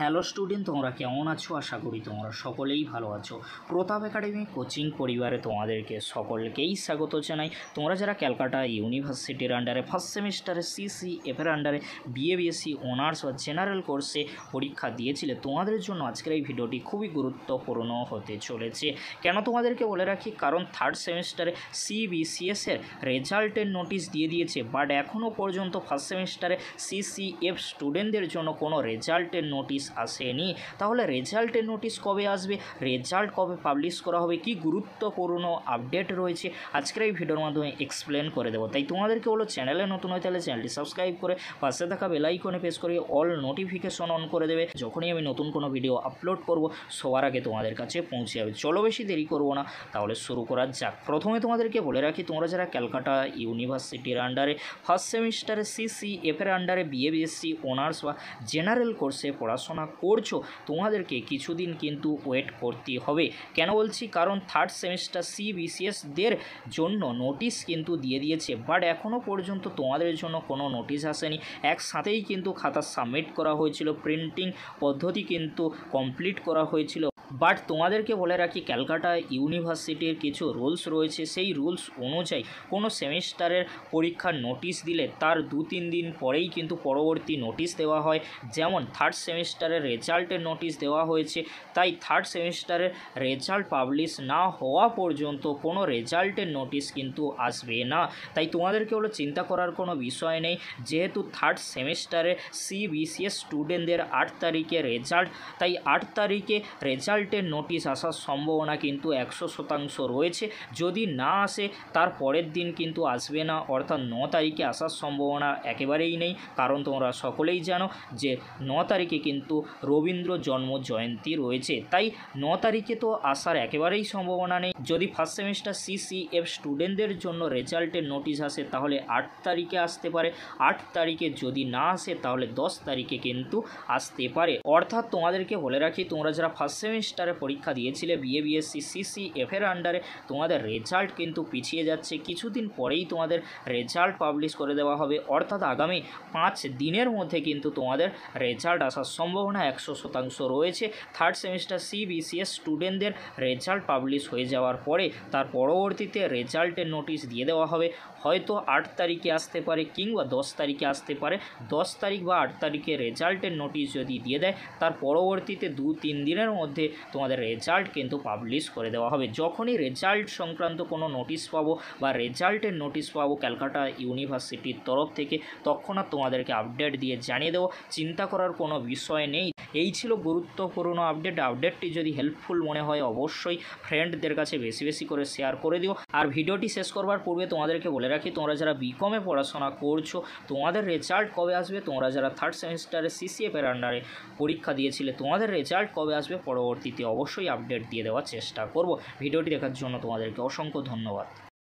Hello student, তোমরা কেমন আছো? আশা করি তোমরা সকলেই ভালো আছো। প্রতাপ একাডেমি কোচিং পরিবারে তোমাদেরকে সকলকেই স্বাগত জানাই। তোমরা যারা ক্যালকাটা ইউনিভার্সিটির আন্ডারে ফার্স্ট সেমিস্টারে সিসিএফের আন্ডারে বিএসসি অনার্স বা জেনারেল কোর্সে পরীক্ষা দিয়েছিলে, তোমাদের জন্য আজকের এই ভিডিওটি খুবই গুরুত্বপূর্ণ হতে চলেছে। কেন তোমাদেরকে বলে রাখি, কারণ থার্ড সেমিস্টারে সিবিসিএসের রেজাল্টের নোটিশ দিয়ে দিয়েছে, বাট এখনও পর্যন্ত ফার্স্ট সেমিস্টারে সিসিএফ স্টুডেন্টদের জন্য কোনো রেজাল্টের নোটিশ আসেনি। তাহলে রেজাল্টের নোটিশ কবে আসবে, রেজাল্ট কবে পাবলিশ করা হবে, কি গুরুত্বপূর্ণ আপডেট রয়েছে আজকের এই ভিডিওর মাধ্যমে এক্সপ্লেন করে দেবো। তাই তোমাদেরকে বলো, চ্যানেলে নতুন হয় তাহলে চ্যানেলটি সাবস্ক্রাইব করে পাশে থাকা বেল আইকনে প্রেস করে অল নোটিফিকেশন অন করে দেবে। যখনই আমি নতুন কোনো ভিডিও আপলোড করব সবার আগে তোমাদের কাছে পৌঁছে যাবে। চলো বেশি দেরি করবো না, তাহলে শুরু করা যাক। প্রথমে তোমাদেরকে বলে রাখি, তোমরা যারা ক্যালকাটা ইউনিভার্সিটির আন্ডারে ফার্স্ট সেমিস্টারে সিসিএফের আন্ডারে বিএসসি অনার্স বা জেনারেল কোর্সে পড়াশোনা করছো, তোমাদেরকে কিছুদিন কিন্তু ওয়েট করতে হবে। কেন বলছি, কারণ থার্ড সেমিস্টার সিবিসিএসদের জন্য নোটিশ কিন্তু দিয়ে দিয়েছে, বাট এখনও পর্যন্ত তোমাদের জন্য কোনো নোটিশ আসেনি। একসাথেই কিন্তু খাতা সাবমিট করা হয়েছিল, প্রিন্টিং পদ্ধতি কিন্তু কমপ্লিট করা হয়েছিল। বাট তোমাদেরকে বলে রাখি, ক্যালকাটা ইউনিভার্সিটির কিছু রুলস রয়েছে। সেই রুলস অনুযায়ী কোনো সেমিস্টারের পরীক্ষার নোটিশ দিলে তার 2-3 দিন পরেই কিন্তু পরবর্তী নোটিশ দেওয়া হয়। যেমন থার্ড সেমিস্টারের রেজাল্টের নোটিশ দেওয়া হয়েছে, তাই থার্ড সেমিস্টারের রেজাল্ট পাবলিশ না হওয়া পর্যন্ত কোনো রেজাল্টের নোটিশ কিন্তু আসবে না। তাই তোমাদেরকে হলো চিন্তা করার কোনো বিষয় নেই, যেহেতু থার্ড সেমিস্টারে সিবিসিএস স্টুডেন্টদের 8 তারিখে রেজাল্ট, তাই 8 তারিখে রেজাল্টের নোটিশ আসার সম্ভাবনা কিন্তু 100% রয়েছে। যদি না আসে তার পরের দিন কিন্তু আসবে না, অর্থাৎ 9 তারিখে আসার সম্ভাবনা একেবারেই নেই। কারণ তোমরা সকলেই জানো যে 9 তারিখে কিন্তু রবীন্দ্র জন্ম জয়ন্তী রয়েছে, তাই 9 তারিখে তো আসার একেবারেই সম্ভাবনা নেই। যদি ফার্স্ট সেমিস্টার সিসিএফ স্টুডেন্টদের জন্য রেজাল্টের নোটিশ আসে তাহলে 8 তারিখে আসতে পারে, 8 তারিখে যদি না আসে তাহলে 10 তারিখে কিন্তু আসতে পারে। অর্থাৎ তোমাদেরকে বলে রাখি, তোমরা যারা ফার্স্ট সেমিস্টারে পরীক্ষা দিয়েছিলে বিএসসি সিসিএফের আন্ডারে, তোমাদের রেজাল্ট কিন্তু পিছিয়ে যাচ্ছে। কিছুদিন পরেই তোমাদের রেজাল্ট পাবলিশ করে দেওয়া হবে, অর্থাৎ আগামী 5 দিনের মধ্যে কিন্তু তোমাদের রেজাল্ট আসার সম্ভাবনা 100% রয়েছে। থার্ড সেমিস্টার সিবিসিএস স্টুডেন্টদের রেজাল্ট পাবলিশ হয়ে যাওয়ার পরে তার পরবর্তীতে রেজাল্টের নোটিশ দিয়ে দেওয়া হবে। হয়তো 8 তারিখে আসতে পারে কিংবা 10 তারিখে আসতে পারে। 10 তারিখ বা 8 তারিখে রেজাল্টের নোটিশ যদি দিয়ে দেয়, তার পরবর্তীতে 2-3 দিনের মধ্যে তোমাদের রেজাল্ট কিন্তু পাবলিশ করে দেওয়া হবে। যখনই রেজাল্ট সংক্রান্ত কোনো নোটিশ পাবো বা রেজাল্টের নোটিশ পাবো ক্যালকাটা ইউনিভার্সিটির তরফ থেকে, তৎক্ষণাৎ তোমাদেরকে আপডেট দিয়ে জানিয়ে দেবো। চিন্তা করার কোনো বিষয় নেই। এই ছিল গুরুত্বপূর্ণ আপডেটটি যদি হেল্পফুল মনে হয় অবশ্যই ফ্রেন্ডদের কাছে বেশি বেশি করে শেয়ার করে দিও। আর ভিডিওটি শেষ করবার পূর্বে তোমাদেরকে বলে রাখি, তোমরা যারা বিকমে পড়াশোনা করছো, তোমাদের রেজাল্ট কবে আসবে, তোমরা যারা থার্ড সেমিস্টারে সিসিএফের আন্ডারে পরীক্ষা দিয়েছিলে, তোমাদের রেজাল্ট কবে আসবে পরবর্তীতে অবশ্যই আপডেট দিয়ে দেওয়ার চেষ্টা করব। ভিডিওটি দেখার জন্য তোমাদেরকে অসংখ্য ধন্যবাদ।